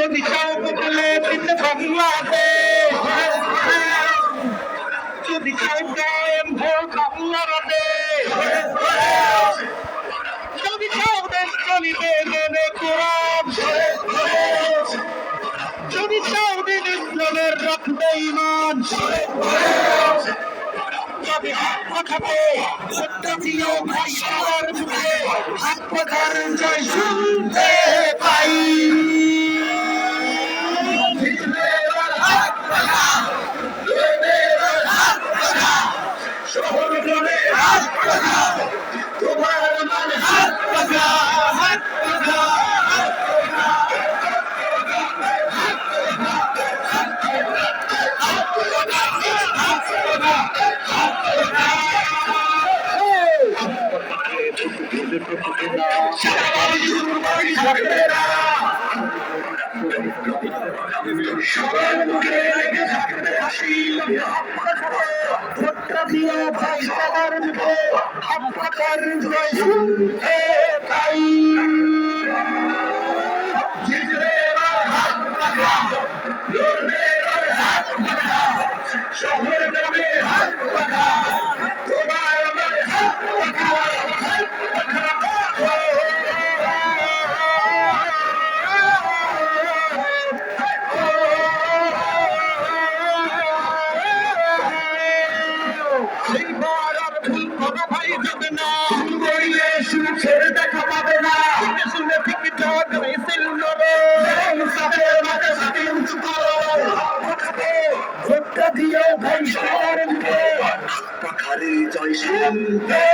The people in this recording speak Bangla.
যদি চাও বদলে দিতে বাংলাদেশ, যদি চাও কায়েম হোক বাংলার দেশ, যদি চাও দেশ চলিবে মেনে কোরআন, যদি চাও দিন ইসলামের রাখবে ঈমান, তবে হাত পাখাতে সত্যিও ভাই সবার মুখে হাত পাখার জয় শুনতে পাই। শহর গ্রামে হাত পাখা, তোমার মানে হাত পাখা, হাত পাখা, হাত পাখা। সবার মুখে লেগে থাকবে হাসি, ভোটটা দিয়ে ভাই সবার মুখে হাত পাখার জয় শুনতে পাই। জিতবে এবার হাত পাখা, লড়বে এবার হাত পাখা, শহর গ্রামে হাত পাখা, তোমার আমার হাত পাখা, হাত পাখা। এইবার আর ভুল কোনো ভাই যাবে না, ভুল করলে সুখের দেখা পাবে না। শুনে শুনে টিকটক মিছিল করো, ইনসাফের মাঝে সাথে উঁচু করো, ভোটটা দিও ভাই সবার মুখে হাত পাখারে জয় শুনতে